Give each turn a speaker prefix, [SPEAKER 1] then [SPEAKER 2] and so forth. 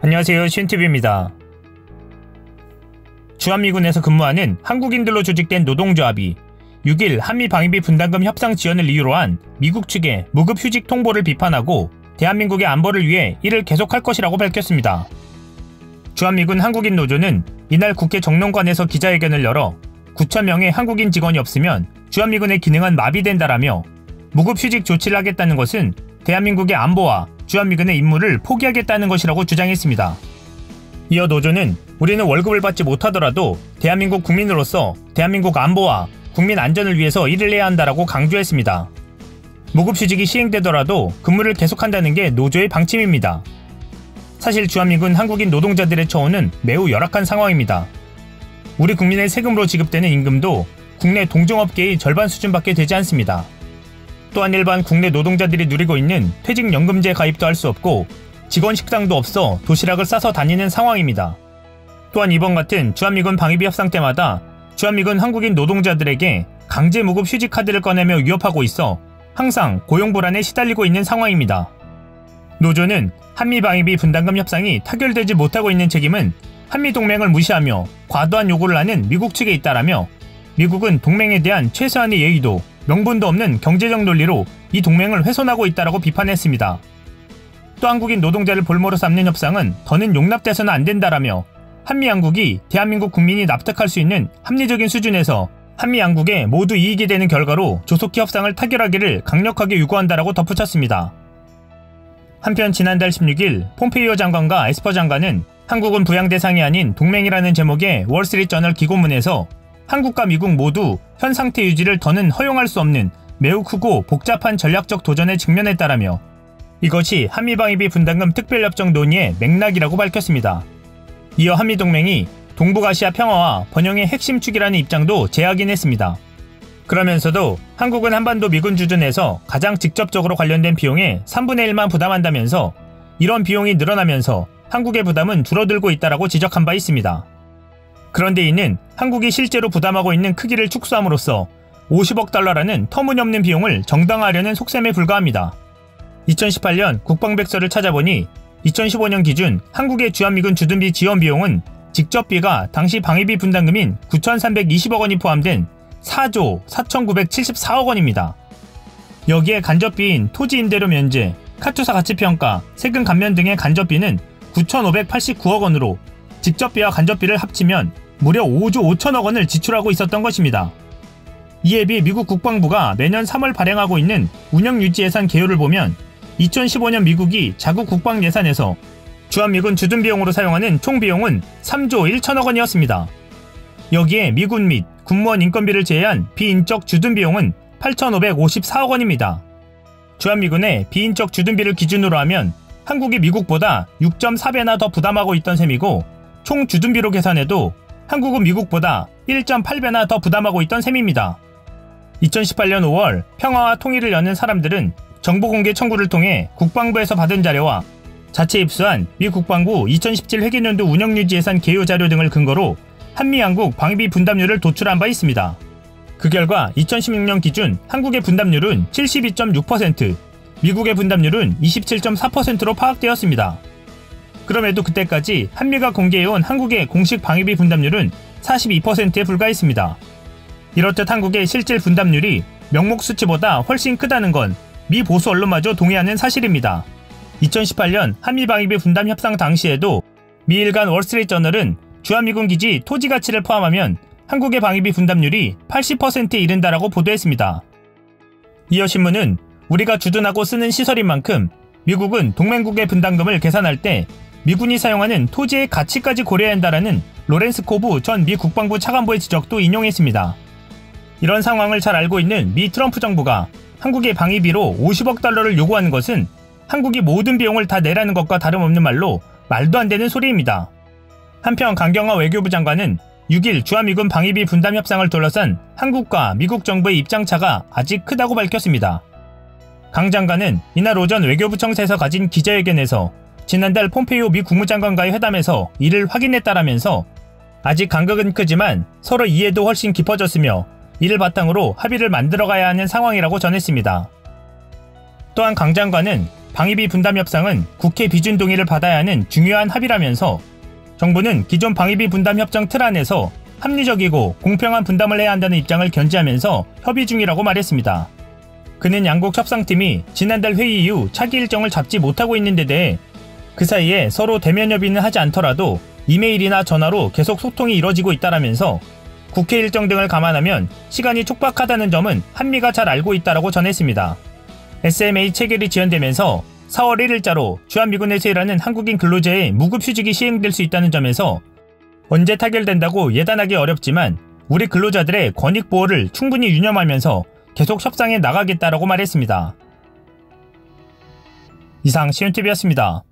[SPEAKER 1] 안녕하세요, 신TV입니다. 주한미군에서 근무하는 한국인들로 조직된 노동조합이 6일 한미 방위비 분담금 협상 지연을 이유로 한 미국 측의 무급 휴직 통보를 비판하고 대한민국의 안보를 위해 이를 계속할 것이라고 밝혔습니다. 주한미군 한국인 노조는 이날 국회 정론관에서 기자회견을 열어 9,000명의 한국인 직원이 없으면 주한미군의 기능은 마비된다라며 무급 휴직 조치를 하겠다는 것은 대한민국의 안보와 주한미군의 임무를 포기하겠다는 것이라고 주장했습니다. 이어 노조는 우리는 월급을 받지 못하더라도 대한민국 국민으로서 대한민국 안보와 국민 안전을 위해서 일을 해야 한다라고 강조했습니다. 무급 휴직이 시행되더라도 근무를 계속한다는 게 노조의 방침입니다. 사실 주한미군 한국인 노동자들의 처우는 매우 열악한 상황입니다. 우리 국민의 세금으로 지급되는 임금도 국내 동종업계의 절반 수준밖에 되지 않습니다. 또한 일반 국내 노동자들이 누리고 있는 퇴직연금제 가입도 할 수 없고 직원 식당도 없어 도시락을 싸서 다니는 상황입니다. 또한 이번 같은 주한미군 방위비 협상 때마다 주한미군 한국인 노동자들에게 강제 무급 휴직 카드를 꺼내며 위협하고 있어 항상 고용 불안에 시달리고 있는 상황입니다. 노조는 한미 방위비 분담금 협상이 타결되지 못하고 있는 책임은 한미동맹을 무시하며 과도한 요구를 하는 미국 측에 있다라며 미국은 동맹에 대한 최소한의 예의도 명분도 없는 경제적 논리로 이 동맹을 훼손하고 있다라고 비판했습니다. 또 한국인 노동자를 볼모로 삼는 협상은 더는 용납돼서는 안 된다라며 한미 양국이 대한민국 국민이 납득할 수 있는 합리적인 수준에서 한미 양국에 모두 이익이 되는 결과로 조속히 협상을 타결하기를 강력하게 요구한다라고 덧붙였습니다. 한편 지난달 16일 폼페이오 장관과 에스퍼 장관은 한국은 부양 대상이 아닌 동맹이라는 제목의 월스트리트저널 기고문에서 한국과 미국 모두 현 상태 유지를 더는 허용할 수 없는 매우 크고 복잡한 전략적 도전에 직면했다라며 이것이 한미방위비 분담금 특별협정 논의의 맥락이라고 밝혔습니다. 이어 한미동맹이 동북아시아 평화와 번영의 핵심 축이라는 입장도 재확인했습니다. 그러면서도 한국은 한반도 미군 주둔에서 가장 직접적으로 관련된 비용의 3분의 1만 부담한다면서 이런 비용이 늘어나면서 한국의 부담은 줄어들고 있다라고 지적한 바 있습니다. 그런데 이는 한국이 실제로 부담하고 있는 크기를 축소함으로써 50억 달러라는 터무니없는 비용을 정당화하려는 속셈에 불과합니다. 2018년 국방백서를 찾아보니 2015년 기준 한국의 주한미군 주둔비 지원 비용은 직접비가 당시 방위비 분담금인 9,320억 원이 포함된 4조 4,974억 원입니다. 여기에 간접비인 토지 임대료 면제, 카투사 가치평가, 세금 감면 등의 간접비는 9,589억 원으로 직접비와 간접비를 합치면 무려 5조 5천억 원을 지출하고 있었던 것입니다. 이에 비해 미국 국방부가 매년 3월 발행하고 있는 운영유지예산 개요를 보면 2015년 미국이 자국 국방 예산에서 주한미군 주둔비용으로 사용하는 총 비용은 3조 1천억 원이었습니다. 여기에 미군 및 군무원 인건비를 제외한 비인적 주둔비용은 8,554억 원입니다. 주한미군의 비인적 주둔비를 기준으로 하면 한국이 미국보다 6.4배나 더 부담하고 있던 셈이고 총 주둔비로 계산해도 한국은 미국보다 1.8배나 더 부담하고 있던 셈입니다. 2018년 5월 평화와 통일을 여는 사람들은 정보공개 청구를 통해 국방부에서 받은 자료와 자체 입수한 미 국방부 2017 회계연도 운영유지예산 개요 자료 등을 근거로 한미양국 방위비 분담률을 도출한 바 있습니다. 그 결과 2016년 기준 한국의 분담률은 72.6%, 미국의 분담률은 27.4%로 파악되었습니다. 그럼에도 그때까지 한미가 공개해온 한국의 공식 방위비 분담률은 42%에 불과했습니다. 이렇듯 한국의 실질 분담률이 명목 수치보다 훨씬 크다는 건 미 보수 언론마저 동의하는 사실입니다. 2018년 한미 방위비 분담 협상 당시에도 미 일간 월스트리트저널은 주한미군 기지 토지 가치를 포함하면 한국의 방위비 분담률이 80%에 이른다라고 보도했습니다. 이어 신문은 우리가 주둔하고 쓰는 시설인 만큼 미국은 동맹국의 분담금을 계산할 때 미군이 사용하는 토지의 가치까지 고려해야 한다라는 로렌스 코브 전 미 국방부 차관보의 지적도 인용했습니다. 이런 상황을 잘 알고 있는 미 트럼프 정부가 한국의 방위비로 50억 달러를 요구하는 것은 한국이 모든 비용을 다 내라는 것과 다름없는 말로 말도 안 되는 소리입니다. 한편 강경화 외교부 장관은 6일 주한미군 방위비 분담 협상을 둘러싼 한국과 미국 정부의 입장차가 아직 크다고 밝혔습니다. 강 장관은 이날 오전 외교부청사에서 가진 기자회견에서 지난달 폼페이오 미 국무장관과의 회담에서 이를 확인했다라면서 아직 간극은 크지만 서로 이해도 훨씬 깊어졌으며 이를 바탕으로 합의를 만들어가야 하는 상황이라고 전했습니다. 또한 강 장관은 방위비 분담 협상은 국회 비준 동의를 받아야 하는 중요한 합의라면서 정부는 기존 방위비 분담 협정 틀 안에서 합리적이고 공평한 분담을 해야 한다는 입장을 견지하면서 협의 중이라고 말했습니다. 그는 양국 협상팀이 지난달 회의 이후 차기 일정을 잡지 못하고 있는 데 대해 그 사이에 서로 대면 협의는 하지 않더라도 이메일이나 전화로 계속 소통이 이뤄지고 있다라면서 국회 일정 등을 감안하면 시간이 촉박하다는 점은 한미가 잘 알고 있다라고 전했습니다. SMA 체결이 지연되면서 4월 1일자로 주한미군에 세일하는 한국인 근로자의 무급휴직이 시행될 수 있다는 점에서 언제 타결된다고 예단하기 어렵지만 우리 근로자들의 권익 보호를 충분히 유념하면서 계속 협상해 나가겠다라고 말했습니다. 이상 시윤TV였습니다.